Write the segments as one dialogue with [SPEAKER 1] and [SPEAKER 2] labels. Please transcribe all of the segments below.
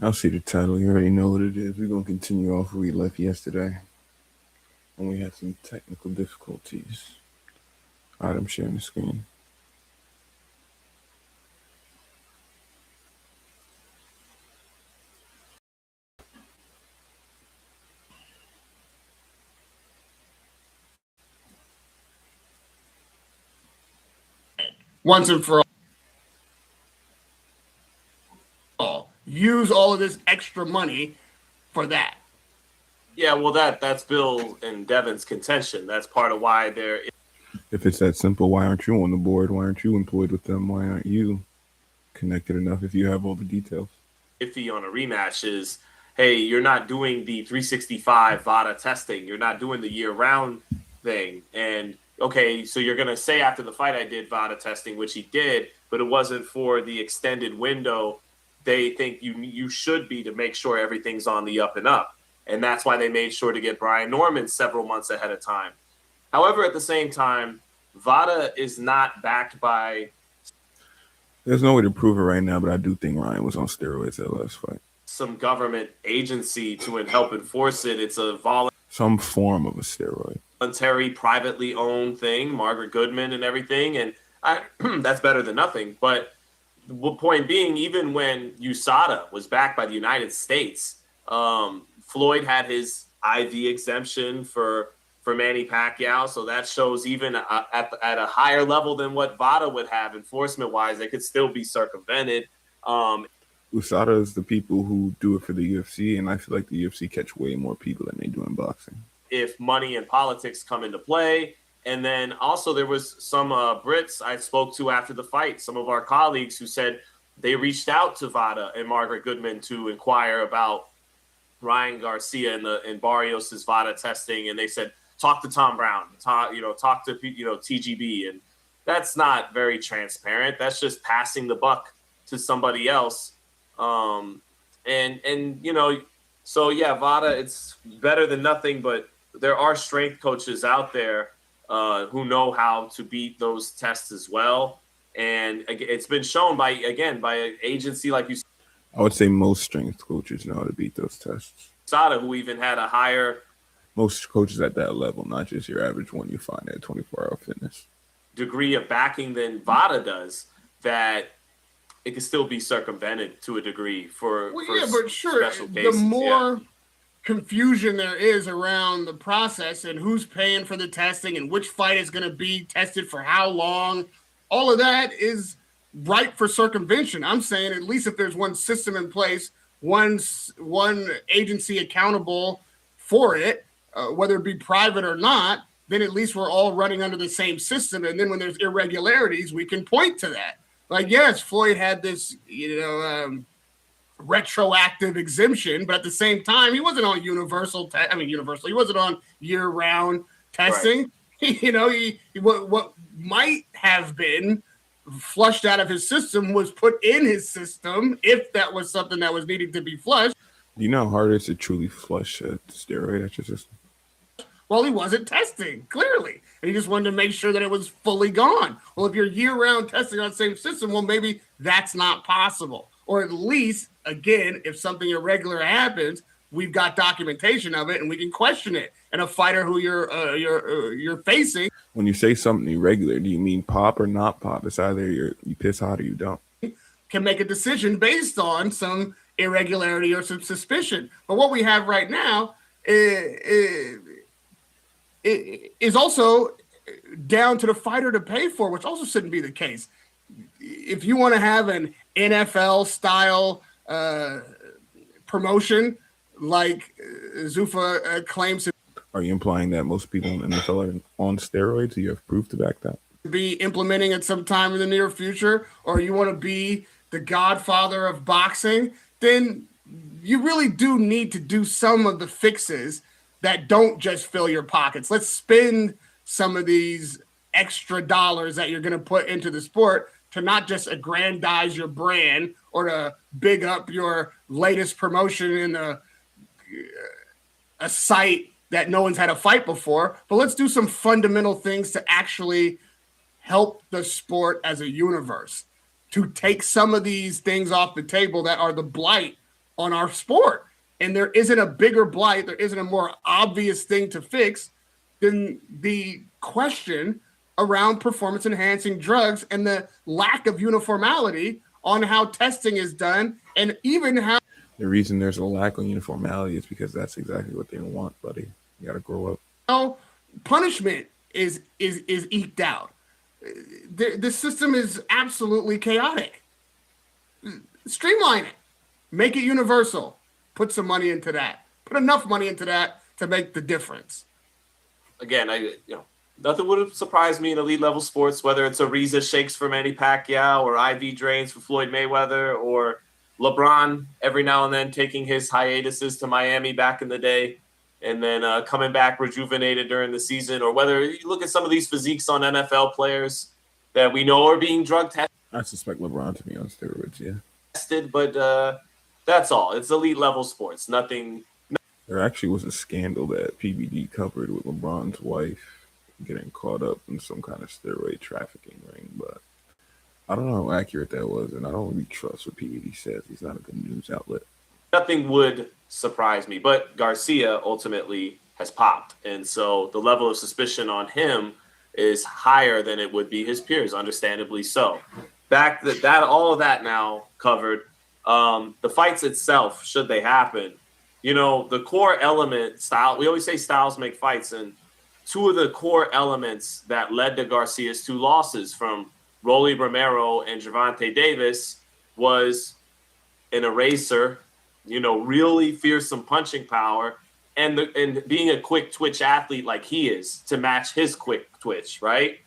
[SPEAKER 1] I'll see the title. You already know what it is. We're going to continue off where we left yesterday when we had some technical difficulties. All right, I'm sharing the screen.
[SPEAKER 2] Once and for all. Use all of this extra money for that.
[SPEAKER 3] Yeah, well, that's Bill and Devin's contention. That's part of why they're
[SPEAKER 1] If it's that simple, why aren't you on the board? Why aren't you employed with them? Why aren't you connected enough if you have all the details?
[SPEAKER 3] iffy on a rematch is, hey, you're not doing the 365 VADA testing. You're not doing the year-round thing. And, okay, so you're going to say after the fight I did VADA testing, which he did, but it wasn't for the extended window they think you should be to make sure everything's on the up and up. And that's why they made sure to get Brian Norman several months ahead of time. However, at the same time, VADA is not backed by
[SPEAKER 1] There's no way to prove it right now, but I do think Ryan was on steroids at last fight.
[SPEAKER 3] some government agency to help enforce it. It's a
[SPEAKER 1] Some form of a steroid.
[SPEAKER 3] voluntary, privately owned thing, Margaret Goodman and everything. And that's better than nothing. But the point being, even when USADA was backed by the United States, Floyd had his IV exemption for Manny Pacquiao. So that shows even at a higher level than what VADA would have enforcement-wise, they could still be circumvented.
[SPEAKER 1] USADA is the people who do it for the UFC, and I feel like the UFC catch way more people than they do in boxing.
[SPEAKER 3] If money and politics come into play. And then also there was some Brits I spoke to after the fight, some of our colleagues who said they reached out to VADA and Margaret Goodman to inquire about Ryan Garcia and Barrios's VADA testing. And they said, talk to Tom Brown, talk to TGB. And that's not very transparent. That's just passing the buck to somebody else. So yeah, VADA, it's better than nothing, but there are strength coaches out there who know how to beat those tests as well. And it's been shown by an agency like USADA,
[SPEAKER 1] I would say most strength coaches know how to beat those tests.
[SPEAKER 3] who even had a higher
[SPEAKER 1] Most coaches at that level, not just your average one you find at 24-hour fitness.
[SPEAKER 3] degree of backing than VADA does, that it can still be circumvented to a degree for
[SPEAKER 2] but sure,
[SPEAKER 3] special cases.
[SPEAKER 2] the more confusion there is around the process and who's paying for the testing and which fight is going to be tested for how long, all of that is ripe for circumvention. I'm saying at least if there's one system in place, one agency accountable for it, whether it be private or not, then at least we're all running under the same system. And then when there's irregularities, we can point to that. Like, yes, Floyd had this, retroactive exemption, but at the same time, he wasn't on universal. He wasn't on year-round testing. Right. What might have been flushed out of his system was put in his system if that was something that was needing to be flushed.
[SPEAKER 1] Do you know how hard it is to truly flush a steroid at your system?
[SPEAKER 2] Well, he wasn't testing, clearly. And he just wanted to make sure that it was fully gone. Well, if you're year-round testing on the same system, well, maybe that's not possible. Or at least, again, if something irregular happens, we've got documentation of it and we can question it. And a fighter who you're facing.
[SPEAKER 1] When you say something irregular, do you mean pop or not pop? It's either you piss hot or you don't.
[SPEAKER 2] Can make a decision based on some irregularity or some suspicion. But what we have right now is also down to the fighter to pay for, which also shouldn't be the case. If you want to have an NFL style promotion like Zuffa claims to
[SPEAKER 1] Are you implying that most people in the NFL are on steroids? Do you have proof to back that?
[SPEAKER 2] Be implementing it sometime in the near future, or you want to be the godfather of boxing, then you really do need to do some of the fixes that don't just fill your pockets. Let's spend some of these extra dollars that you're going to put into the sport to not just aggrandize your brand or to big up your latest promotion in a site that no one's had a fight before, but let's do some fundamental things to actually help the sport as a universe, to take some of these things off the table that are the blight on our sport. And there isn't a bigger blight, there isn't a more obvious thing to fix than the question around performance enhancing drugs and the lack of uniformity on how testing is done, and even how
[SPEAKER 1] The reason there's a lack of uniformity is because that's exactly what they want, buddy. You got to grow up.
[SPEAKER 2] punishment is eked out. The system is absolutely chaotic. Streamline it, make it universal. Put some money into that. Put enough money into that to make the difference.
[SPEAKER 3] Again, nothing would have surprised me in elite level sports, whether it's Ariza shakes for Manny Pacquiao or IV drains for Floyd Mayweather or LeBron every now and then taking his hiatuses to Miami back in the day and then coming back rejuvenated during the season, or whether you look at some of these physiques on NFL players that we know are being drug tested.
[SPEAKER 1] I suspect LeBron to be on steroids, yeah.
[SPEAKER 3] But that's all. It's elite level sports. Nothing.
[SPEAKER 1] There actually was a scandal that PBD covered with LeBron's wife getting caught up in some kind of steroid trafficking ring, but I don't know how accurate that was, and I don't really trust what PBD says. He's not a good news outlet.
[SPEAKER 3] Nothing would surprise me, but Garcia ultimately has popped, and so the level of suspicion on him is higher than it would be his peers, understandably so. Back that all of that now covered. The fights itself, should they happen, the core element style. We always say styles make fights, and two of the core elements that led to Garcia's two losses from Rolly Romero and Gervonta Davis was an eraser, really fearsome punching power, and being a quick twitch athlete like he is to match his quick twitch, right?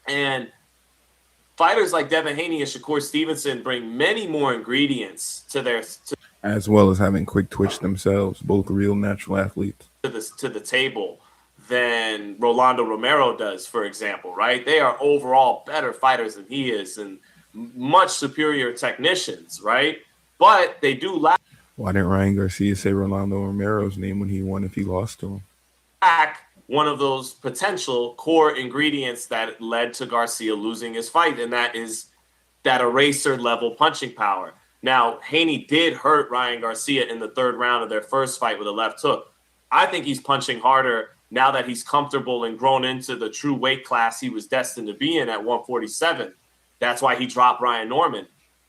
[SPEAKER 3] And fighters like Devin Haney and Shakur Stevenson bring many more ingredients to their
[SPEAKER 1] as well as having quick twitch themselves, both real natural athletes
[SPEAKER 3] to the table than Rolando Romero does, for example, right? They are overall better fighters than he is and much superior technicians, right? But they do lack.
[SPEAKER 1] Why didn't Ryan Garcia say Rolando Romero's name when he won if he lost to him?
[SPEAKER 3] One of those potential core ingredients that led to Garcia losing his fight, and that is that eraser level punching power. Now, Haney did hurt Ryan Garcia in the third round of their first fight with a left hook. I think he's punching harder now that he's comfortable and grown into the true weight class he was destined to be in at 147. That's why he dropped Ryan Norman.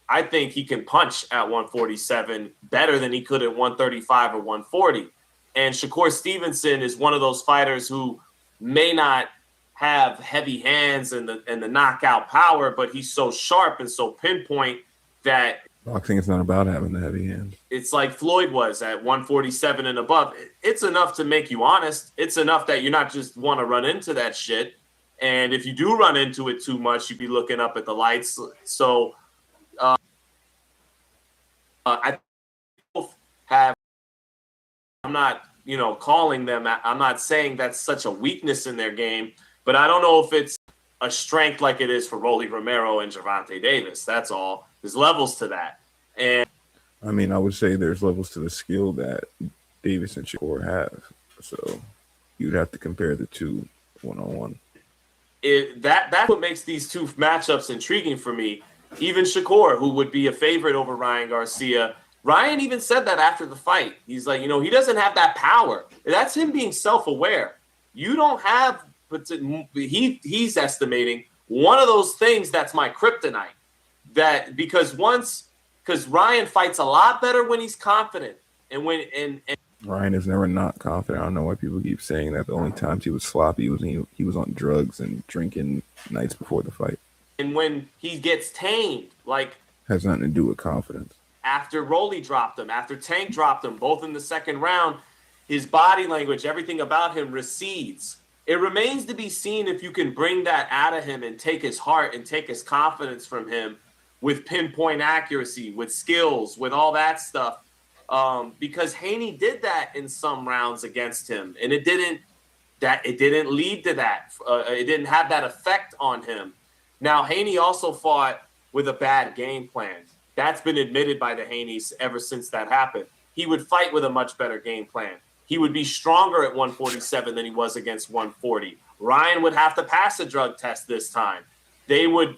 [SPEAKER 3] I think he can punch at 147 better than he could at 135 or 140. And Shakur Stevenson is one of those fighters who may not have heavy hands and the knockout power, but he's so sharp and so pinpoint that
[SPEAKER 1] boxing is not about having the heavy hands.
[SPEAKER 3] It's like Floyd was at 147 and above. It's enough to make you honest. It's enough that you're not just want to run into that shit. And if you do run into it too much, you'd be looking up at the lights. So I both have. I'm not, calling them. I'm not saying that's such a weakness in their game, but I don't know if it's a strength like it is for Rolly Romero and Gervonta Davis. That's all. There's levels to that. And
[SPEAKER 1] I mean, I would say there's levels to the skill that Davis and Shakur have. So you'd have to compare the two one-on-one.
[SPEAKER 3] That's what makes these two matchups intriguing for me. Even Shakur, who would be a favorite over Ryan Garcia, Ryan even said that after the fight. He's like, he doesn't have that power. That's him being self-aware. You don't have, but he's estimating one of those things that's my kryptonite. That because Ryan fights a lot better when he's confident, and
[SPEAKER 1] Ryan is never not confident. I don't know why people keep saying that. The only times he was sloppy was he was on drugs and drinking nights before the fight.
[SPEAKER 3] And when he gets tamed,
[SPEAKER 1] has nothing to do with confidence.
[SPEAKER 3] After Rolly dropped him, after Tank dropped him, both in the second round, his body language, everything about him recedes. It remains to be seen if you can bring that out of him and take his heart and take his confidence from him with pinpoint accuracy, with skills, with all that stuff. Because Haney did that in some rounds against him, and it didn't lead to that. It didn't have that effect on him. Now, Haney also fought with a bad game plan. That's been admitted by the Haneys ever since that happened. He would fight with a much better game plan. He would be stronger at 147 than he was against 140. Ryan would have to pass a drug test this time. They would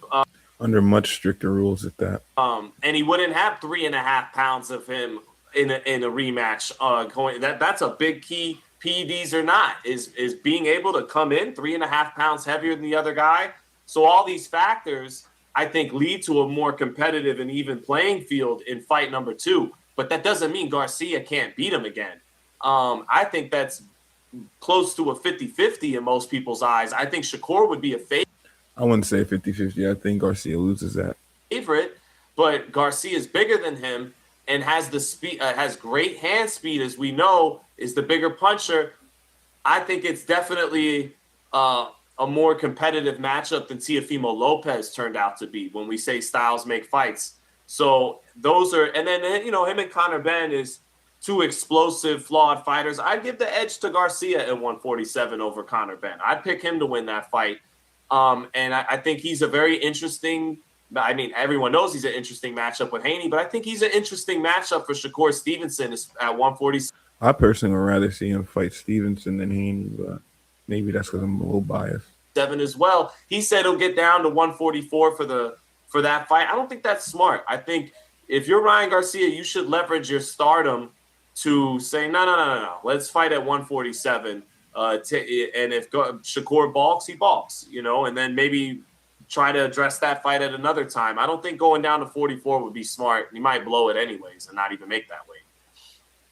[SPEAKER 1] under much stricter rules at that.
[SPEAKER 3] And he wouldn't have 3.5 pounds of him in a rematch. That's a big key. PEDs or not, is being able to come in 3.5 pounds heavier than the other guy. So all these factors, I think, lead to a more competitive and even playing field in fight number 2. But that doesn't mean Garcia can't beat him again. I think that's close to a 50-50 in most people's eyes. I think Shakur would be a favorite.
[SPEAKER 1] I wouldn't say 50-50. I think Garcia loses that.
[SPEAKER 3] But Garcia is bigger than him and has the speed, has great hand speed, as we know, is the bigger puncher. I think it's definitely a more competitive matchup than Teofimo Lopez turned out to be when we say styles make fights. So those are, and then, you know, him and Conor Benn is 2 explosive, flawed fighters. I'd give the edge to Garcia at 147 over Conor Benn. I'd pick him to win that fight. And I think he's a very interesting, I mean, everyone knows he's an interesting matchup with Haney, but I think he's an interesting matchup for Shakur Stevenson at 147.
[SPEAKER 1] I personally would rather see him fight Stevenson than Haney, but maybe that's because I'm a little biased.
[SPEAKER 3] 7 as well. He said he'll get down to 144 for that fight. I don't think that's smart. I think if you're Ryan Garcia, you should leverage your stardom to say, no. Let's fight at 147. And if Shakur balks, he balks, you know, and then maybe try to address that fight at another time. I don't think going down to 44 would be smart. You might blow it anyways and not even make that weight.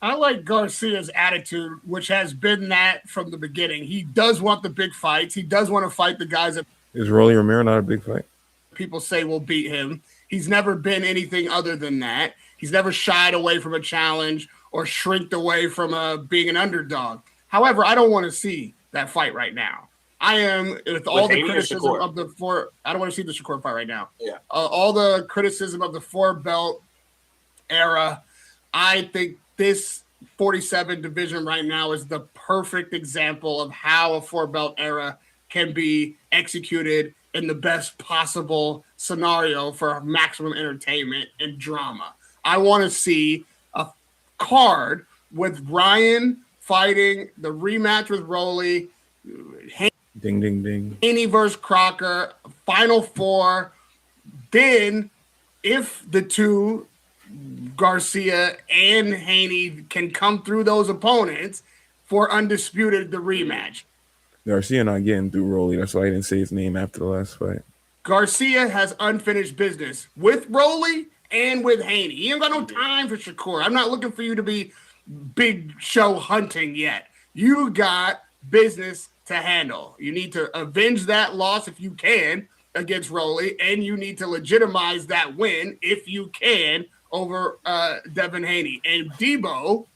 [SPEAKER 2] I like Garcia's attitude, which has been that from the beginning. He does want the big fights. He does want to fight the guys that
[SPEAKER 1] Is Rolly Romero not a big fight?
[SPEAKER 2] people say will beat him. He's never been anything other than that. He's never shied away from a challenge or shrinked away from being an underdog. However, I don't want to see that fight right now. I am, with all the criticism of the four, I don't want to see the Shakur fight right now.
[SPEAKER 3] Yeah.
[SPEAKER 2] All the criticism of the 4-belt era, I think this 47 division right now is the perfect example of how a 4-belt era can be executed in the best possible scenario for maximum entertainment and drama. I want to see a card with Ryan fighting the rematch with Rolly,
[SPEAKER 1] Ding, ding, ding.
[SPEAKER 2] Haney versus Crocker, Final 4. Then, if the two, Garcia and Haney, can come through those opponents for undisputed the rematch.
[SPEAKER 1] Garcia not getting through Rolly. That's why I didn't say his name after the last fight.
[SPEAKER 2] Garcia has unfinished business with Rolly and with Haney. He ain't got no time for Shakur. I'm not looking for you to be big show hunting yet. You got business to handle. You need to avenge that loss if you can against Rolly, and you need to legitimize that win if you can over Devin Haney. And Debo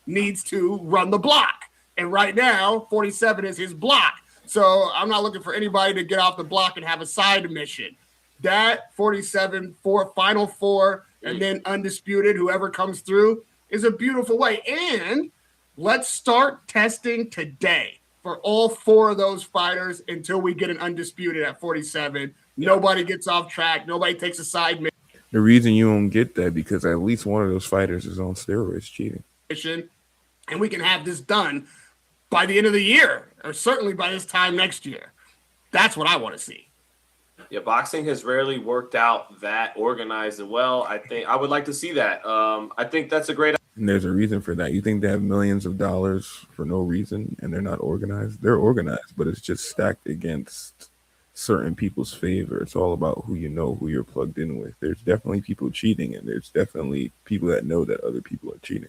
[SPEAKER 2] needs to run the block. And right now, 47 is his block. So I'm not looking for anybody to get off the block and have a side mission. That 47 Final 4 and then undisputed, whoever comes through, is a beautiful way. And let's start testing today for all 4 of those fighters until we get an undisputed at 47. Nobody gets off track. Nobody takes a side
[SPEAKER 1] The reason you don't get that because at least one of those fighters is on steroids cheating.
[SPEAKER 2] mission, and we can have this done by the end of the year, or certainly by this time next year. That's what I want to see.
[SPEAKER 3] Yeah, boxing has rarely worked out that organized and well. I think I would like to see that. I think that's a great.
[SPEAKER 1] And there's a reason for that. You think they have millions of dollars for no reason and they're not organized? They're organized, but it's just stacked against certain people's favor. It's all about who you know, who you're plugged in with. There's definitely people cheating, and there's definitely people that know that other people are cheating.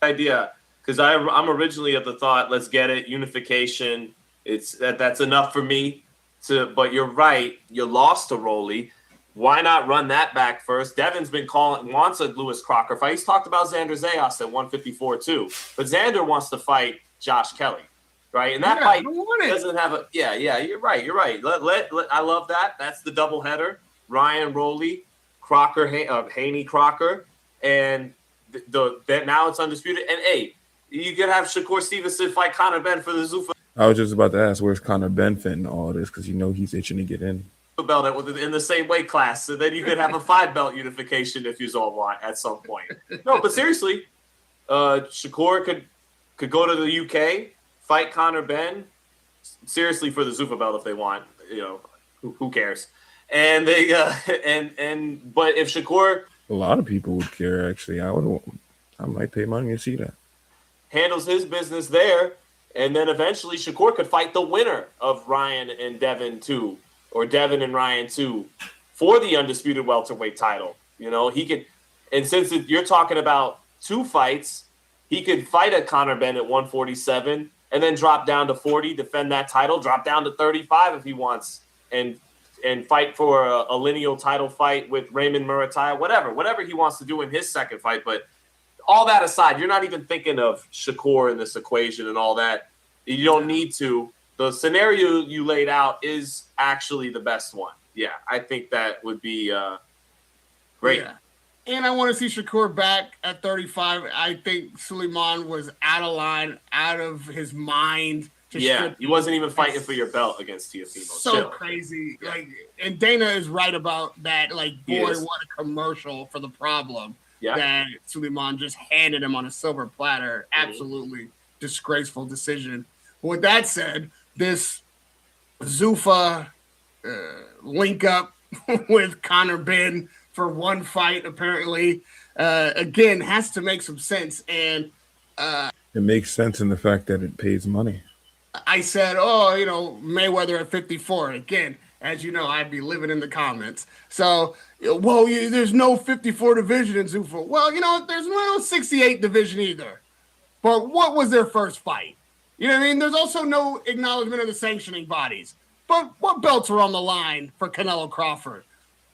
[SPEAKER 3] Idea, because I'm originally of the thought, let's get it, unification. It's that's enough for me. But you're right. You lost to Rolly. Why not run that back first? Devin's been wants a Lewis Crocker fight. He's talked about Xander Zayas at 154 too. But Xander wants to fight Josh Kelly, right? And that fight doesn't have a. Yeah. You're right. I love that. That's the doubleheader. Ryan Rolly, Crocker, Haney Crocker, and that now it's undisputed. And hey, you could have Shakur Stevenson fight Conor Benn for the Zuffa.
[SPEAKER 1] I was just about to ask, where's Conor Benn fitting all this? Because you know he's itching to get in.
[SPEAKER 3] Belt in the same weight class, so then you could have a 5-belt unification if you all want at some point. No, but seriously, Shakur could go to the UK, fight Conor Benn, seriously for the Zuffa belt if they want. You know, who cares? And they but if Shakur,
[SPEAKER 1] a lot of people would care. Actually, I might pay money to see that.
[SPEAKER 3] Handles his business there, and then eventually Shakur could fight the winner of Ryan and Devin 2, or Devin and Ryan 2, for the undisputed welterweight title. You know, he could, and since you're talking about 2 fights, he could fight a Conor Benn at 147 and then drop down to 40, defend that title, drop down to 35 if he wants, and fight for a lineal title fight with Raymond Murataya, whatever he wants to do in his second fight. But all that aside, you're not even thinking of Shakur in this equation and all that. You don't need to. The scenario you laid out is actually the best one. Yeah, I think that would be great.
[SPEAKER 2] Yeah. And I want to see Shakur back at 35. I think Suleiman was out of line, out of his mind.
[SPEAKER 3] Yeah, he wasn't even fighting for your belt against Teofimo.
[SPEAKER 2] So crazy. Yeah. Like, and Dana is right about that. Like, boy, what a commercial for the problem that Suleiman just handed him on a silver platter. Absolutely disgraceful decision. With that said, this Zuffa link up with Conor Benn for one fight, apparently, again, has to make some sense. And
[SPEAKER 1] it makes sense in the fact that it pays money.
[SPEAKER 2] I said, Mayweather at 54. Again, as you know, I'd be living in the comments. So, there's no 54 division in Zuffa. Well, there's no 68 division either. But what was their first fight? You know what I mean? There's also no acknowledgement of the sanctioning bodies. But what belts are on the line for Canelo Crawford?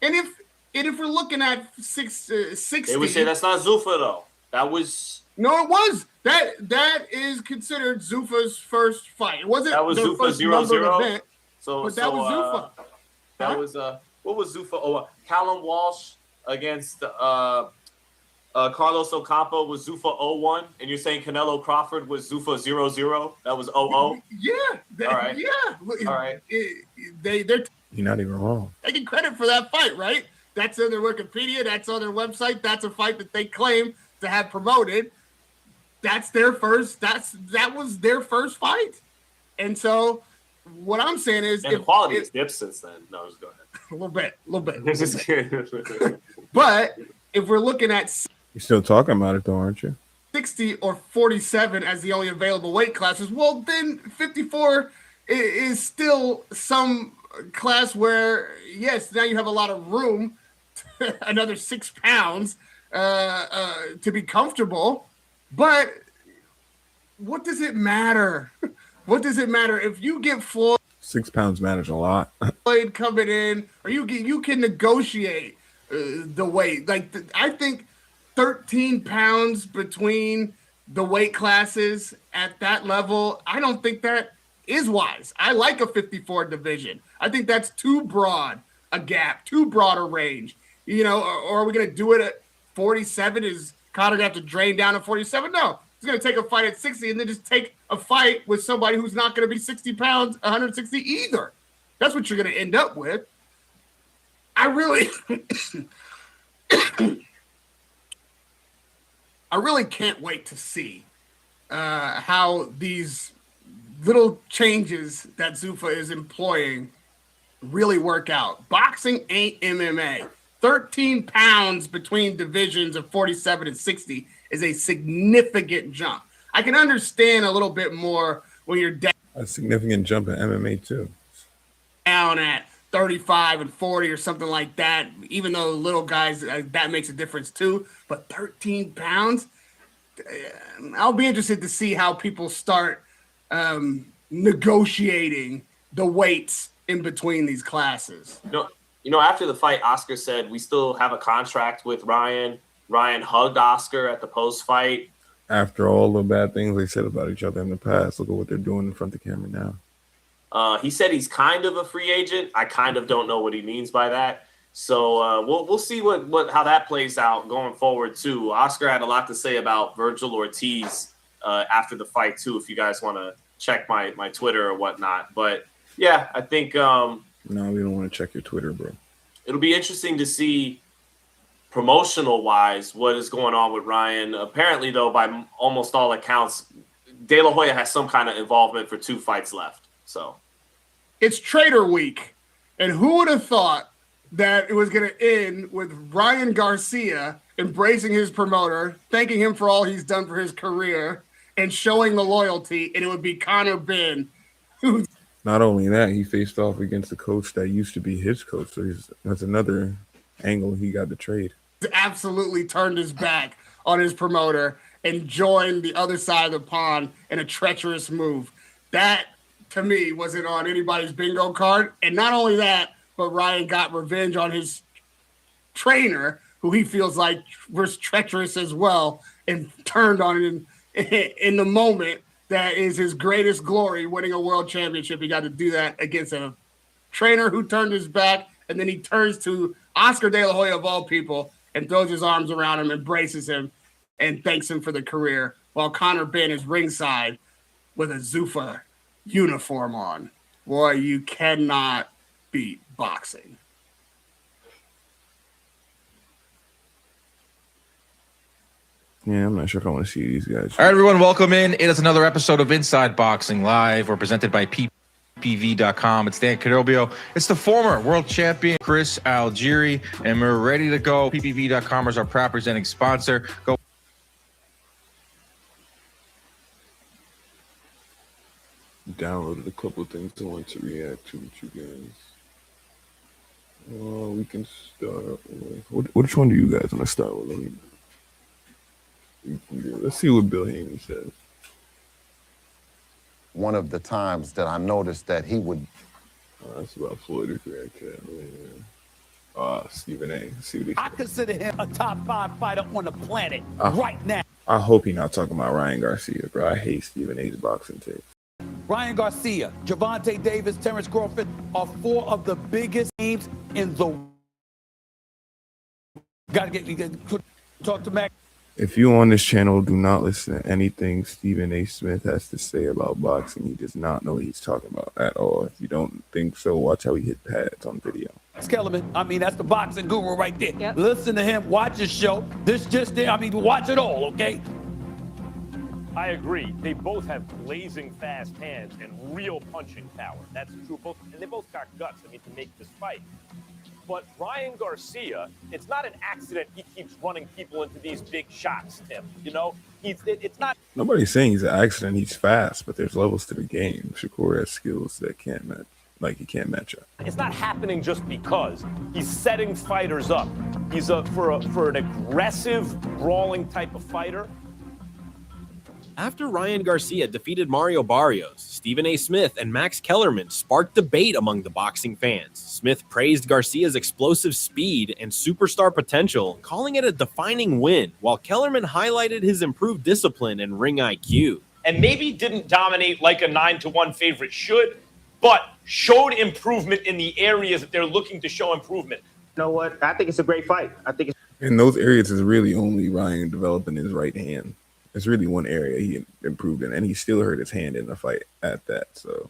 [SPEAKER 2] And if we're looking at 60,
[SPEAKER 3] they would say that's not Zuffa though. That was
[SPEAKER 2] it was that is considered Zuffa's first fight. It wasn't
[SPEAKER 3] that was Zuffa 0-0.
[SPEAKER 2] Event, but that was Zuffa.
[SPEAKER 3] That was what was Zuffa? Oh, Callum Walsh against Carlos Ocampo was Zuffa 0-1, and you're saying Canelo Crawford was Zuffa 0-0? That was 0-0?
[SPEAKER 2] Yeah.
[SPEAKER 3] All right.
[SPEAKER 2] Yeah.
[SPEAKER 3] All right.
[SPEAKER 2] They're
[SPEAKER 1] You're not even wrong.
[SPEAKER 2] Taking credit for that fight, right? That's in their Wikipedia. That's on their website. That's a fight that they claim to have promoted. That's their first. That was their first fight. And so, what I'm saying is,
[SPEAKER 3] the quality has dipped since then. No, just go ahead.
[SPEAKER 2] A little bit. But if we're looking at,
[SPEAKER 1] you're still talking about it, though, aren't you?
[SPEAKER 2] 60 or 47 as the only available weight classes. Well, then 54 is still some class where, yes, now you have a lot of room, another 6 pounds to be comfortable. But what does it matter? What does it matter if you get Floyd?
[SPEAKER 1] 6 pounds matters a lot.
[SPEAKER 2] Floyd coming in, or you can negotiate the weight. I think 13 pounds between the weight classes at that level, I don't think that is wise. I like a 54 division. I think that's too broad a gap, too broad a range. Or are we going to do it at 47? Is Conor going to have to drain down to 47? No. He's going to take a fight at 60 and then just take a fight with somebody who's not going to be 60 pounds, 160 either. That's what you're going to end up with. I really can't wait to see how these little changes that Zuffa is employing really work out. Boxing ain't MMA. 13 pounds between divisions of 47 and 60 is a significant jump. I can understand a little bit more when you're down.
[SPEAKER 1] A significant jump in MMA too.
[SPEAKER 2] Down at 35 and 40 or something like that, even though little guys, that makes a difference too. But 13 pounds, I'll be interested to see how people start negotiating the weights in between these classes.
[SPEAKER 3] After the fight, Oscar said, we still have a contract with Ryan. Ryan hugged Oscar at the post-fight.
[SPEAKER 1] After all the bad things they said about each other in the past, look at what they're doing in front of the camera now.
[SPEAKER 3] He said he's kind of a free agent. I kind of don't know what he means by that. So we'll see how that plays out going forward too. Oscar had a lot to say about Virgil Ortiz after the fight too, if you guys want to check my Twitter or whatnot. But yeah, I think no,
[SPEAKER 1] we don't want to check your Twitter, bro.
[SPEAKER 3] It'll be interesting to see promotional wise what is going on with Ryan. Apparently, though, by almost all accounts, De La Hoya has some kind of involvement for 2 fights left. So
[SPEAKER 2] it's Trader Week, and who would have thought that it was going to end with Ryan Garcia embracing his promoter, thanking him for all he's done for his career, and showing the loyalty, and it would be Conor Benn.
[SPEAKER 1] Not only that, he faced off against the coach that used to be his coach. So that's another angle he got to trade.
[SPEAKER 2] Absolutely turned his back on his promoter and joined the other side of the pond in a treacherous move. That, to me, wasn't on anybody's bingo card. And not only that, but Ryan got revenge on his trainer, who he feels like was treacherous as well, and turned on him in the moment that is his greatest glory, winning a world championship. He got to do that against a trainer who turned his back, and then he turns to Oscar De La Hoya, of all people, and throws his arms around him, embraces him, and thanks him for the career, while Conor Benn is ringside with a Zuffa uniform on. Boy, you cannot beat boxing.
[SPEAKER 1] Yeah, I'm not sure if I want to see these guys.
[SPEAKER 4] All right, everyone, welcome in. It is another episode of Inside Boxing Live. We're presented by PPV.com. It's Dan Cadobio. It's the former world champion, Chris Algieri, and we're ready to go. PPV.com is our proud presenting sponsor. Go.
[SPEAKER 1] Downloaded a couple of things I want to react to with you guys. We can start with... Which one do you guys want to start with? Let's see what Bill Haney says.
[SPEAKER 5] One of the times that I noticed that he would...
[SPEAKER 1] That's about Floyd Mayweather. Stephen A. See what he
[SPEAKER 6] I consider him a top 5 fighter on the planet right now.
[SPEAKER 1] I hope he's not talking about Ryan Garcia, bro. I hate Stephen A's boxing tape.
[SPEAKER 6] Ryan Garcia, Gervonta Davis, Terrence Crawford are 4 of the biggest names in the world. Gotta get talk to Mac.
[SPEAKER 1] If you on this channel do not listen to anything Stephen A. Smith has to say about boxing, he does not know what he's talking about at all. If you don't think so, watch how he hit pads on video.
[SPEAKER 6] Kellerman, I mean, that's the boxing guru right there. Yep. Listen to him, watch his show. This just there, I mean, watch it all, okay?
[SPEAKER 7] I agree. They both have blazing fast hands and real punching power. That's true. And they both got guts, I mean, to make this fight. But Ryan Garcia, it's not an accident he keeps running people into these big shots, Tim. You know, it's not.
[SPEAKER 1] Nobody's saying he's an accident. He's fast, but there's levels to the game. Shakur has skills that can't match. Like he can't match up.
[SPEAKER 7] It's not happening just because he's setting fighters up. He's for an aggressive, brawling type of fighter.
[SPEAKER 8] After Ryan Garcia defeated Mario Barrios, Stephen A. Smith and Max Kellerman sparked debate among the boxing fans. Smith praised Garcia's explosive speed and superstar potential, calling it a defining win, while Kellerman highlighted his improved discipline and ring IQ.
[SPEAKER 7] And maybe didn't dominate like a 9-1 favorite should, but showed improvement in the areas that they're looking to show improvement.
[SPEAKER 9] You know what? I think it's a great fight. I think it's
[SPEAKER 1] in those areas is really only Ryan developing his right hand. It's really one area he improved in, and he still hurt his hand in the fight at that. So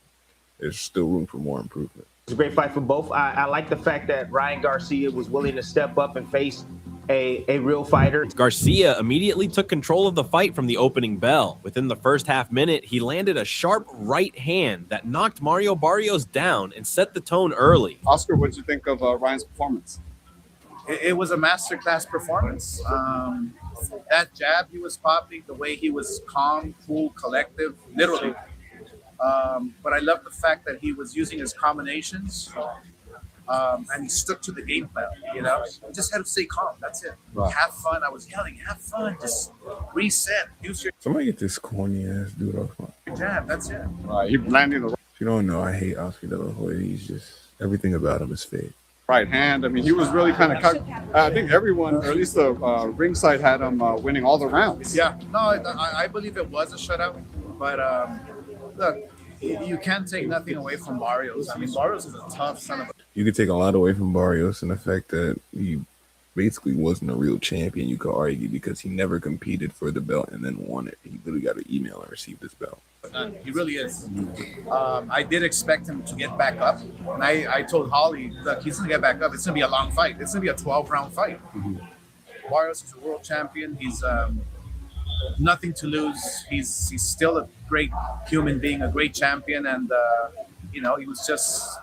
[SPEAKER 1] there's still room for more improvement.
[SPEAKER 9] a great fight for both. I like the fact that Ryan Garcia was willing to step up and face a real fighter.
[SPEAKER 8] Garcia immediately took control of the fight from the opening bell. Within the first half minute, he landed a sharp right hand that knocked Mario Barrios down and set the tone early.
[SPEAKER 10] Oscar, what did you think of Ryan's performance?
[SPEAKER 11] It was a masterclass performance. That jab he was popping, the way he was calm, cool, collective, literally. But I love the fact that he was using his combinations and he stuck to the game plan, you know? He just had to stay calm, that's it. Right. Have fun. I was yelling, have fun, just reset, use your...
[SPEAKER 1] Somebody get this corny ass dude off my...
[SPEAKER 11] jab, that's it.
[SPEAKER 10] Right, he landed the...
[SPEAKER 1] If you don't know, I hate Oscar De La Hoya. He's just, everything about him is fake.
[SPEAKER 10] Right hand. I mean, he was really kind of cut. I think everyone, or at least the ringside, had him winning all the rounds.
[SPEAKER 11] Yeah, no, I believe it was a shutout, but look, you can't take nothing away from Barrios. I mean, Barrios is a tough son of a...
[SPEAKER 1] You could take a lot away from Barrios and the fact that he basically wasn't a real champion, you could argue, because he never competed for the belt and then won it. He literally got an email and received this belt.
[SPEAKER 11] He really is. I did expect him to get back up. And I told Holly, look, he's going to get back up. It's going to be a long fight. It's going to be a 12-round fight. Mm-hmm. Barrios is a world champion. He's nothing to lose. He's still a great human being, a great champion. And, you know, he was just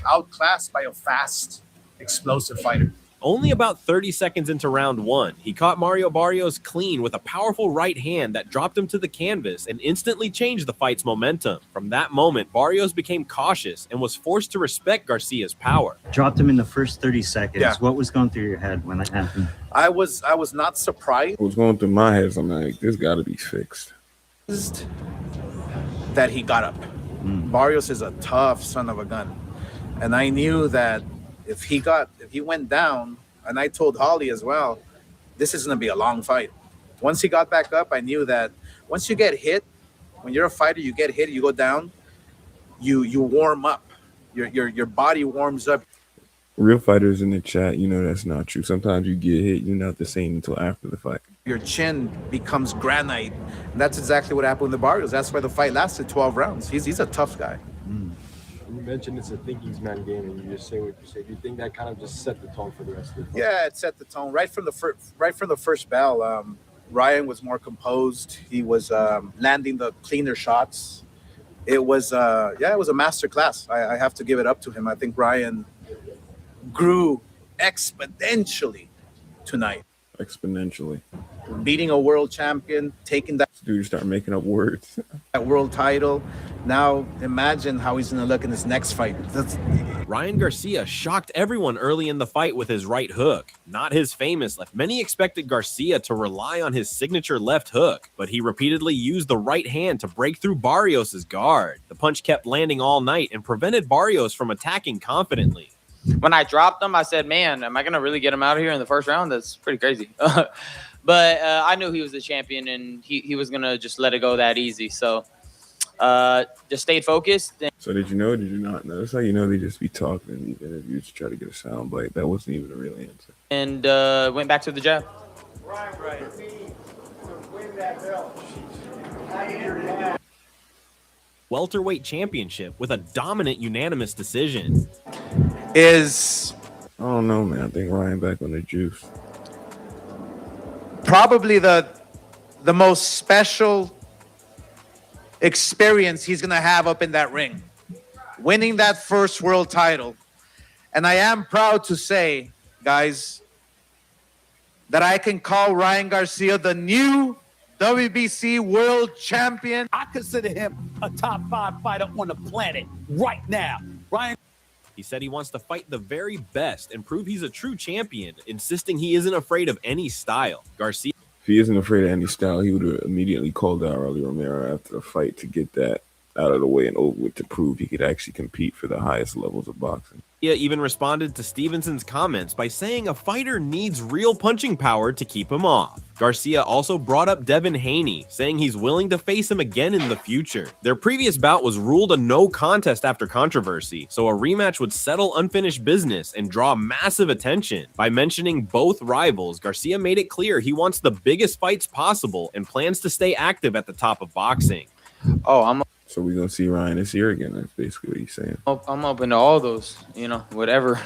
[SPEAKER 11] outclassed by a fast, explosive fighter.
[SPEAKER 8] Only about 30 seconds into round 1, he caught Mario Barrios clean with a powerful right hand that dropped him to the canvas and instantly changed the fight's momentum. From that moment, Barrios became cautious and was forced to respect Garcia's power.
[SPEAKER 12] Dropped him in the first 30 seconds.
[SPEAKER 11] Yeah.
[SPEAKER 12] What was going through your head when that happened?
[SPEAKER 11] I was not surprised.
[SPEAKER 1] What was going through my head is I'm like, this got to be fixed.
[SPEAKER 11] That he got up. Barrios is a tough son of a gun. And I knew that if he went down, and I told Holly as well, this is going to be a long fight. Once he got back up, I knew that once you get hit, when you're a fighter, you get hit, you go down, you warm up. Your body warms up.
[SPEAKER 1] Real fighters in the chat, you know that's not true. Sometimes you get hit, you're not the same until after the fight.
[SPEAKER 11] Your chin becomes granite. And that's exactly what happened with the Barrios. That's why the fight lasted 12 rounds. He's a tough guy.
[SPEAKER 13] You mentioned it's a thinking's man game, and you just say what you say. Do you think that kind of just set the tone for the rest of the fight?
[SPEAKER 11] Yeah, it set the tone right from the first bell. Ryan was more composed. He was landing the cleaner shots. It was it was a master class. I have to give it up to him. I think Ryan grew exponentially tonight.
[SPEAKER 1] Exponentially.
[SPEAKER 11] Beating a world champion, taking that.
[SPEAKER 1] Dude, you start making up words.
[SPEAKER 11] That world title. Now imagine how he's going to look in his next fight.
[SPEAKER 8] Ryan Garcia shocked everyone early in the fight with his right hook. Not his famous left. Many expected Garcia to rely on his signature left hook, but he repeatedly used the right hand to break through Barrios' guard. The punch kept landing all night and prevented Barrios from attacking confidently.
[SPEAKER 14] When I dropped him, I said, man, am I going to really get him out of here in the first round? That's pretty crazy. But I knew he was the champion, and he was going to just let it go that easy. So just stayed focused.
[SPEAKER 1] So did you know or did you not know? That's how you know they just be talking in these interviews to try to get a sound bite. That wasn't even a real answer.
[SPEAKER 14] And went back to the jab.
[SPEAKER 8] Welterweight championship with a dominant unanimous decision.
[SPEAKER 10] Is
[SPEAKER 1] I don't know, man. I think Ryan back on the juice.
[SPEAKER 10] probably the most special experience he's going to have up in that ring, winning that first world title. And I am proud to say, guys, that I can call Ryan Garcia the new WBC world champion.
[SPEAKER 6] I consider him a top 5 fighter on the planet right now. Ryan.
[SPEAKER 8] He said he wants to fight the very best and prove he's a true champion, insisting he isn't afraid of any style. Garcia.
[SPEAKER 1] If he isn't afraid of any style, he would have immediately called out Rolly Romero after the fight to get that out of the way and over with to prove he could actually compete for the highest levels of boxing.
[SPEAKER 8] He even responded to Stevenson's comments by saying a fighter needs real punching power to keep him off. Garcia also brought up Devin Haney, saying he's willing to face him again in the future. Their previous bout was ruled a no contest after controversy, so a rematch would settle unfinished business and draw massive attention. By mentioning both rivals, Garcia made it clear he wants the biggest fights possible and plans to stay active at the top of boxing.
[SPEAKER 1] So we're going to see Ryan this year again. That's basically what he's saying.
[SPEAKER 14] I'm open to all those, whatever.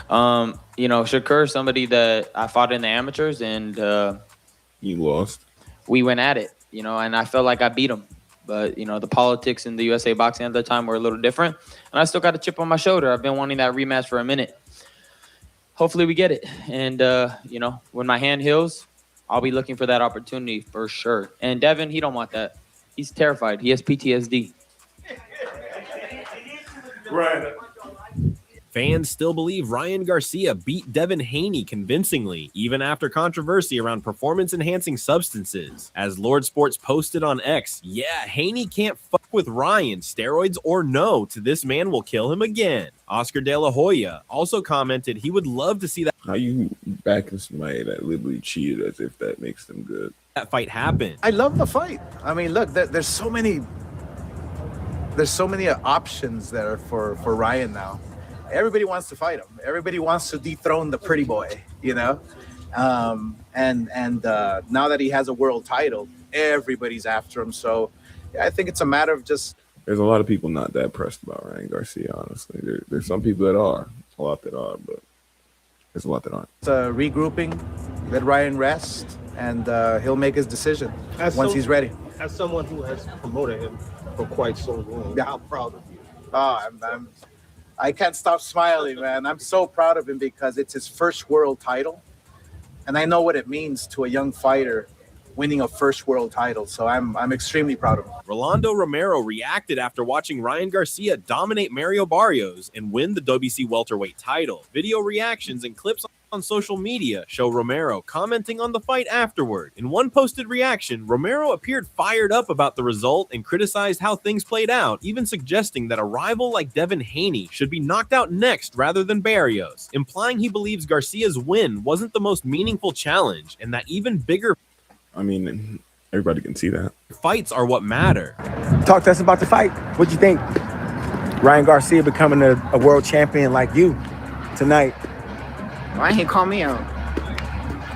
[SPEAKER 14] Shakur, somebody that I fought in the amateurs, and
[SPEAKER 1] you lost.
[SPEAKER 14] We went at it, and I felt like I beat him. But, the politics in the USA boxing at the time were a little different. And I still got a chip on my shoulder. I've been wanting that rematch for a minute. Hopefully we get it. And, when my hand heals, I'll be looking for that opportunity for sure. And Devin, he don't want that. He's terrified. He has PTSD.
[SPEAKER 8] Right. Fans still believe Ryan Garcia beat Devin Haney convincingly, even after controversy around performance-enhancing substances. As Lord Sports posted on X, Haney can't fuck with Ryan, steroids or no, to this man will kill him again. Oscar De La Hoya also commented he would love to see that.
[SPEAKER 1] How you backing somebody that literally cheated as if that makes them good?
[SPEAKER 8] That fight happen.
[SPEAKER 11] I love the fight. I mean, look, there's so many options there for Ryan now. Everybody wants to fight him. Everybody wants to dethrone the pretty boy, and now that he has a world title, everybody's after him. So I think it's a matter of just.
[SPEAKER 1] There's a lot of people not that pressed about Ryan Garcia, honestly. There's some people that are, a lot that are, but there's a lot that aren't.
[SPEAKER 11] It's regrouping, let Ryan rest, and he'll make his decision once he's ready.
[SPEAKER 13] As someone who has promoted him for quite so long, how proud of you?
[SPEAKER 11] I can't stop smiling, man. I'm so proud of him because it's his first world title. And I know what it means to a young fighter winning a first world title. So I'm extremely proud of him.
[SPEAKER 8] Rolando Romero reacted after watching Ryan Garcia dominate Mario Barrios and win the WBC welterweight title. Video reactions and clips on social media show Romero commenting on the fight afterward. In one posted reaction, Romero appeared fired up about the result and criticized how things played out, even suggesting that a rival like Devin Haney should be knocked out next rather than Barrios, implying he believes Garcia's win wasn't the most meaningful challenge and that even bigger
[SPEAKER 1] everybody can see that.
[SPEAKER 8] Fights are what matter.
[SPEAKER 15] Talk to us about the fight. What'd you think? Ryan Garcia becoming a world champion like you tonight.
[SPEAKER 16] Why didn't he call me out?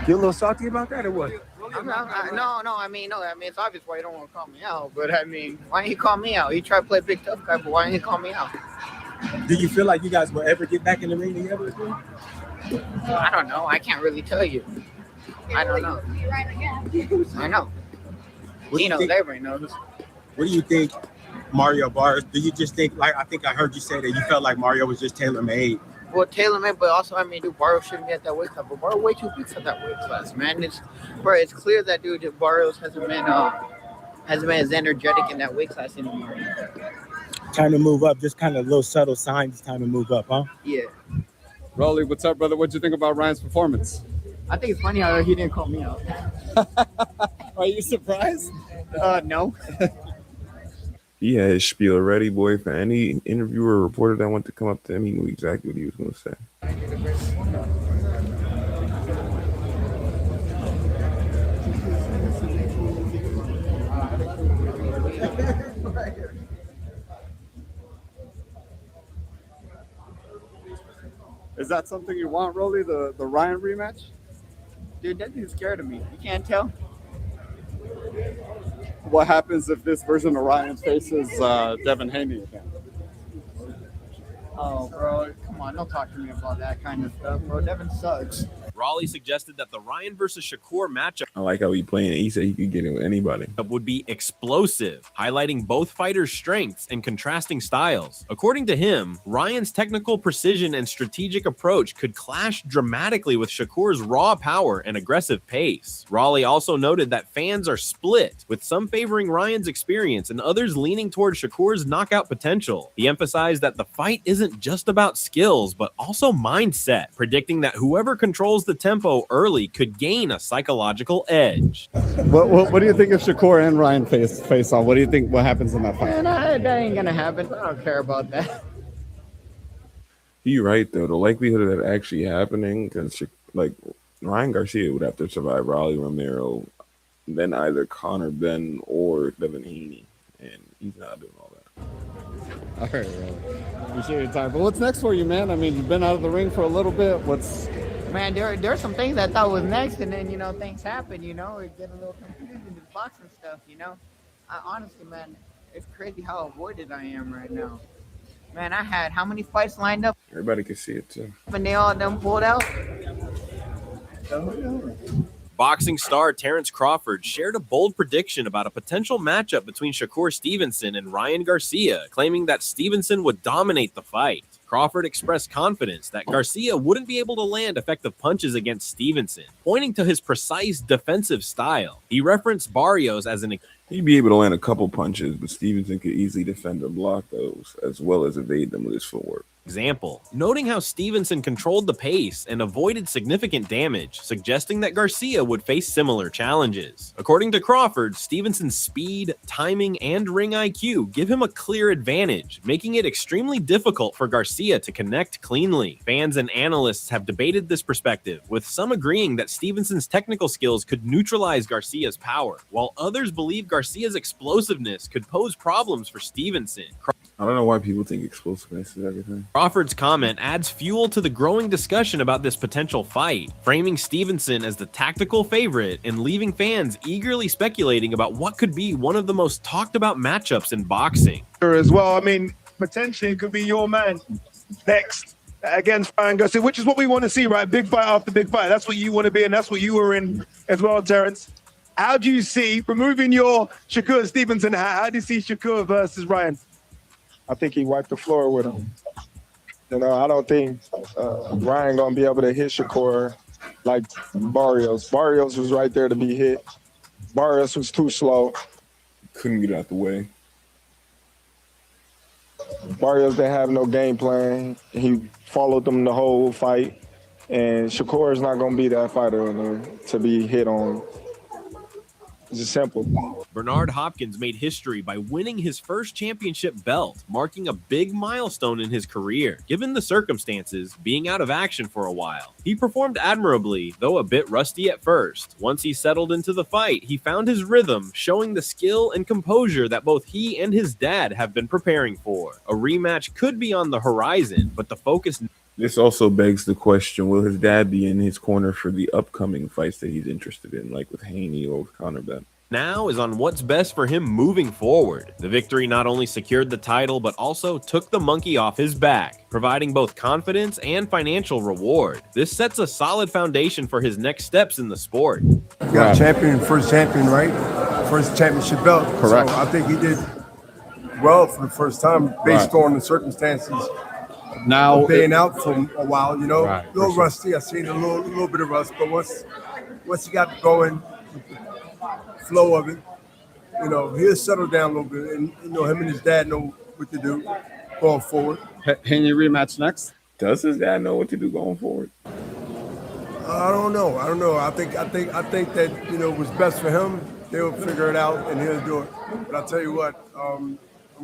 [SPEAKER 15] You a little salty about that or what?
[SPEAKER 16] No. I mean, it's obvious why you don't want to call me out. But I mean, why didn't he call me out? He tried to play big tough guy, but why didn't he call me out?
[SPEAKER 15] Do you feel like you guys will ever get back in the ring together again?
[SPEAKER 16] I don't know. I can't really tell you. I don't know. I know. He knows, everybody knows.
[SPEAKER 15] What do you think, Mario Barrios? Do you just think, like, I think I heard you say that you felt like Mario was just tailor-made?
[SPEAKER 16] Well, tailor-made, but also, I mean, dude, Barrios shouldn't be at that weight class. But Barrios way too big for that weight class, man. It's clear that, dude, Barrios hasn't been as energetic in that weight class anymore.
[SPEAKER 15] Time to move up, just kind of little subtle signs. Time to move up, huh?
[SPEAKER 16] Yeah.
[SPEAKER 17] Rolly, what's up, brother? What'd you think about Ryan's performance?
[SPEAKER 16] I think it's funny how he didn't call me out.
[SPEAKER 17] Are you surprised?
[SPEAKER 16] No.
[SPEAKER 1] He had his spiel ready, boy. For any interviewer or reporter that wanted to come up to him, he knew exactly what he was going to say.
[SPEAKER 17] Is that something you want, Rolly, the Ryan rematch?
[SPEAKER 16] Dude, that dude's scared of me. You can't tell.
[SPEAKER 17] What happens if this version of Ryan faces Devin Haney again?
[SPEAKER 16] Oh, bro, come on. Don't talk to me about that kind of stuff, bro. Devin sucks.
[SPEAKER 8] Raleigh suggested that the Ryan versus Shakur matchup
[SPEAKER 1] I like how he playing. He said he could get in with anybody.
[SPEAKER 8] would be explosive, highlighting both fighters' strengths and contrasting styles. According to him, Ryan's technical precision and strategic approach could clash dramatically with Shakur's raw power and aggressive pace. Raleigh also noted that fans are split, with some favoring Ryan's experience and others leaning toward Shakur's knockout potential. He emphasized that the fight isn't just about skills, but also mindset, predicting that whoever controls the tempo early could gain a psychological edge.
[SPEAKER 17] What do you think if Shakur and Ryan face off? What do you think what happens in that fight?
[SPEAKER 16] Man, that ain't gonna happen. I don't care about that.
[SPEAKER 1] You're right, though. The likelihood of that actually happening, because like Ryan Garcia would have to survive Raleigh Romero, then either Conor Ben or Devin Haney, and he's not doing all that.
[SPEAKER 17] All right, Rolly. Appreciate your time. But what's next for you, man? I mean, you've been out of the ring for a little bit.
[SPEAKER 16] Man, there's some things I thought was next, and then, things happen, it get a little confusing with the boxing stuff, I honestly, man, it's crazy how avoided I am right now. Man, I had how many fights lined up?
[SPEAKER 1] Everybody can see it, too.
[SPEAKER 16] And they all done pulled out?
[SPEAKER 8] Boxing star Terrence Crawford shared a bold prediction about a potential matchup between Shakur Stevenson and Ryan Garcia, claiming that Stevenson would dominate the fight. Crawford expressed confidence that Garcia wouldn't be able to land effective punches against Stevenson, pointing to his precise defensive style. He referenced Barrios as
[SPEAKER 1] He'd be able to land a couple punches, but Stevenson could easily defend and block those, as well as evade them with his footwork.
[SPEAKER 8] example, noting how Stevenson controlled the pace and avoided significant damage, suggesting that Garcia would face similar challenges. According to Crawford, Stevenson's speed, timing, and ring IQ give him a clear advantage, making it extremely difficult for Garcia to connect cleanly. Fans and analysts have debated this perspective, with some agreeing that Stevenson's technical skills could neutralize Garcia's power, while others believe Garcia's explosiveness could pose problems for Stevenson.
[SPEAKER 1] I don't know why people think explosiveness is everything.
[SPEAKER 8] Crawford's comment adds fuel to the growing discussion about this potential fight, framing Stevenson as the tactical favorite and leaving fans eagerly speculating about what could be one of the most talked about matchups in boxing.
[SPEAKER 18] As well, I mean, potentially it could be your man next against Ryan Garcia, which is what we want to see, right? Big fight after big fight. That's what you want to be, and that's what you were in as well, Terrence. How do you see, removing your Shakur Stevenson, how do you see Shakur versus Ryan?
[SPEAKER 19] I think he wiped the floor with him.
[SPEAKER 17] You know, I don't think Ryan gonna be able to hit Shakur like Barrios. Barrios was right there to be hit. Barrios was too slow.
[SPEAKER 1] Couldn't get out the way.
[SPEAKER 17] Barrios didn't have no game plan. He followed them the whole fight. And Shakur is not going to be that fighter to be hit on. It's just simple.
[SPEAKER 8] Bernard Hopkins made history by winning his first championship belt, marking a big milestone in his career, given the circumstances, being out of action for a while. He performed admirably, though a bit rusty at first. Once he settled into the fight, he found his rhythm, showing the skill and composure that both he and his dad have been preparing for. A rematch could be on the horizon, but the focus...
[SPEAKER 1] This also begs the question, will his dad be in his corner for the upcoming fights that he's interested in, like with Haney or with Conor Ben?
[SPEAKER 8] Now is on what's best for him moving forward. The victory not only secured the title, but also took the monkey off his back, providing both confidence and financial reward. This sets a solid foundation for his next steps in the sport.
[SPEAKER 19] Got champion, first champion, right? First championship belt.
[SPEAKER 1] Correct.
[SPEAKER 19] So I think he did well for the first time based on the circumstances.
[SPEAKER 17] Now
[SPEAKER 19] Being out for a while, you know,
[SPEAKER 17] Right,
[SPEAKER 19] a little
[SPEAKER 17] for sure.
[SPEAKER 19] rusty. I seen a little bit of rust, but once he got going, flow of it, you know, he'll settle down a little bit, and you know, him and his dad know what to do going forward.
[SPEAKER 17] Haney rematch next?
[SPEAKER 1] Does his dad know what to do going forward?
[SPEAKER 19] I don't know. I think that, you know, what's best for him, they'll figure it out and he'll do it. But I'll tell you what, I'm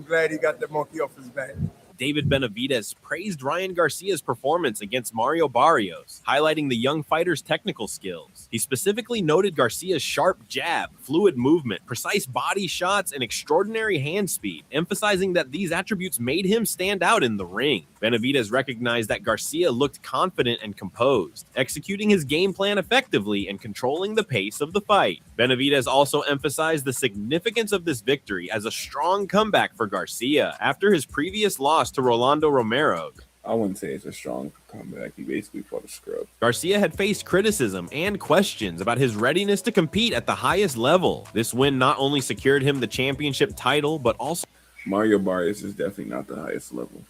[SPEAKER 19] glad he got that monkey off his back.
[SPEAKER 8] David Benavidez praised Ryan Garcia's performance against Mario Barrios, highlighting the young fighter's technical skills. He specifically noted Garcia's sharp jab, fluid movement, precise body shots, and extraordinary hand speed, emphasizing that these attributes made him stand out in the ring. Benavidez recognized that Garcia looked confident and composed, executing his game plan effectively and controlling the pace of the fight. Benavidez also emphasized the significance of this victory as a strong comeback for Garcia after his previous loss to Rolando Romero.
[SPEAKER 1] I wouldn't say it's a strong comeback. He basically fought a scrub.
[SPEAKER 8] Garcia had faced criticism and questions about his readiness to compete at the highest level. This win not only secured him the championship title, but also
[SPEAKER 1] Mario Barrios is definitely not the highest level.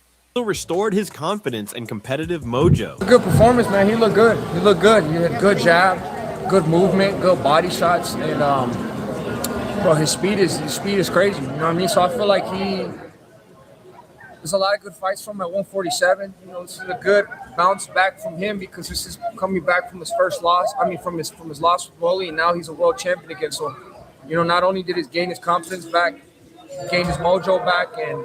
[SPEAKER 8] restored his confidence and competitive mojo.
[SPEAKER 15] Good performance, man. He looked good. He looked good. He had good jab, good movement, good body shots, and bro, his speed is crazy. You know what I mean? So I feel like there's a lot of good fights from him at 147. You know, this is a good bounce back from him because this is coming back from his first loss. I mean, from his loss with Rolly, and now he's a world champion again. So, you know, not only did he gain his confidence back, gain his mojo back, and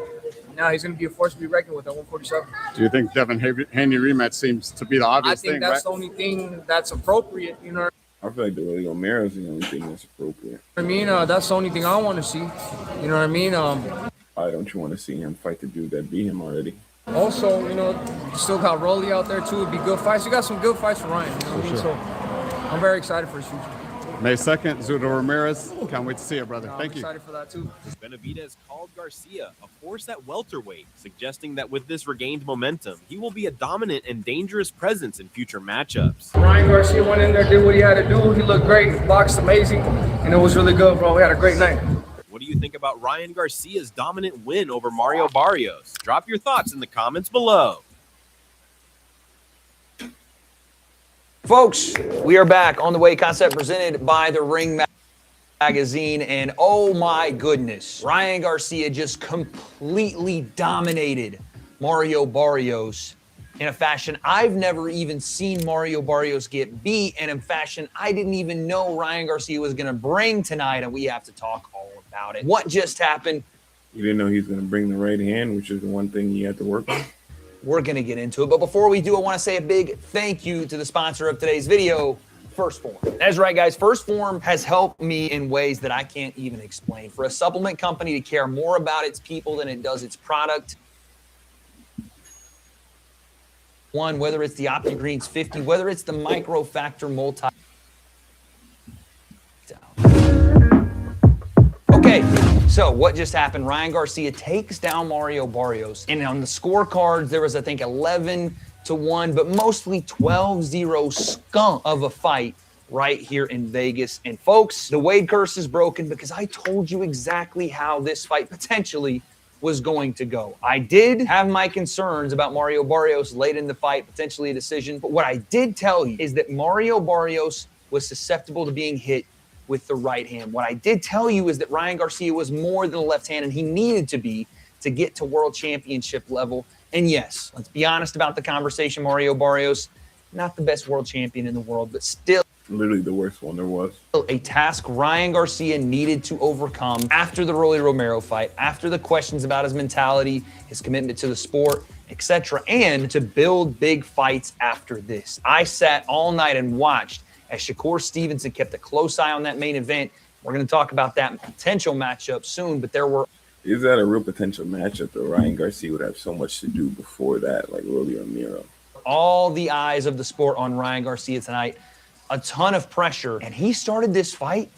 [SPEAKER 15] now he's going to be a force to be reckoned with at 147.
[SPEAKER 17] Do you think Devin Haney rematch seems to be the obvious
[SPEAKER 15] I think
[SPEAKER 17] thing,
[SPEAKER 15] that's
[SPEAKER 17] right?
[SPEAKER 15] the only thing that's appropriate. You know
[SPEAKER 1] I feel like the Rolly Romero is the only thing that's appropriate.
[SPEAKER 15] what I mean? That's the only thing I want to see. You know what I mean?
[SPEAKER 1] Why don't you want to see him fight the dude that beat him already?
[SPEAKER 15] Also, you know, you still got Rolly out there too. It'd be good fights. You got some good fights for Ryan. You know what I mean?
[SPEAKER 17] sure.
[SPEAKER 15] So I'm very excited for his future.
[SPEAKER 17] May 2nd, Zudo Ramirez. Can't wait to see it, brother.
[SPEAKER 15] I'm
[SPEAKER 17] Thank you.
[SPEAKER 15] excited for that too.
[SPEAKER 8] Benavidez called Garcia a force at welterweight, suggesting that with this regained momentum, he will be a dominant and dangerous presence in future matchups.
[SPEAKER 15] Ryan Garcia went in there, did what he had to do. He looked great. He boxed amazing, and it was really good, bro. We had a great night.
[SPEAKER 8] What do you think about Ryan Garcia's dominant win over Mario Barrios? Drop your thoughts in the comments below.
[SPEAKER 20] Folks, we are back on the Way Concept presented by the Ring Magazine. And oh my goodness, Ryan Garcia just completely dominated Mario Barrios in a fashion I've never even seen Mario Barrios get beat, and in fashion I didn't even know Ryan Garcia was going to bring tonight, and we have to talk all about it. What just happened?
[SPEAKER 1] You didn't know he was going to bring the right hand, which is the one thing he had to work on?
[SPEAKER 20] We're going to get into it. But before we do, I want to say a big thank you to the sponsor of today's video, First Form. That's right, guys. First Form has helped me in ways that I can't even explain. For a supplement company to care more about its people than it does its product, one, whether it's the OptiGreens 50, whether it's the Microfactor Multi. Okay, so what just happened? Ryan Garcia takes down Mario Barrios, and on the scorecards, there was, I think, 11-1, but mostly 12-0 skunk of a fight right here in Vegas. And folks, the Wade curse is broken because I told you exactly how this fight potentially was going to go. I did have my concerns about Mario Barrios late in the fight, potentially a decision. But what I did tell you is that Mario Barrios was susceptible to being hit with the right hand. What I did tell you is that Ryan Garcia was more than a left hand, and he needed to be to get to world championship level. And yes, let's be honest about the conversation. Mario Barrios, not the best world champion in the world, but still
[SPEAKER 1] literally the worst one there was.
[SPEAKER 20] A task Ryan Garcia needed to overcome after the Rolly Romero fight, after the questions about his mentality, his commitment to the sport, etc., and to build big fights after this. I sat all night and watched as Shakur Stevenson kept a close eye on that main event. We're going to talk about that potential matchup soon, but there were...
[SPEAKER 1] Is that a real potential matchup, though? Ryan Garcia would have so much to do before that, like Rolly Romero.
[SPEAKER 20] All the eyes of the sport on Ryan Garcia tonight. A ton of pressure, and he started this fight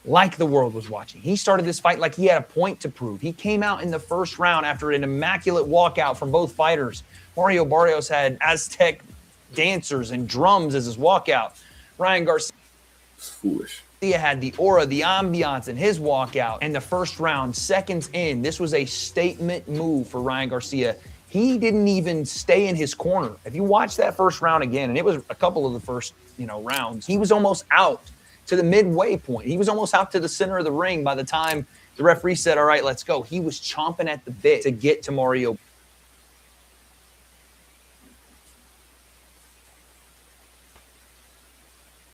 [SPEAKER 20] like the world was watching. He started this fight like he had a point to prove. He came out in the first round after an immaculate walkout from both fighters. Mario Barrios had Aztec dancers and drums as his walkout. Ryan Garcia
[SPEAKER 1] foolish.
[SPEAKER 20] He had the aura, the ambiance in his walkout. And the first round, seconds in, this was a statement move for Ryan Garcia. He didn't even stay in his corner. If you watch that first round again, and it was a couple of the first, rounds, he was almost out to the midway point. He was almost out to the center of the ring by the time the referee said, all right, let's go. He was chomping at the bit to get to Mario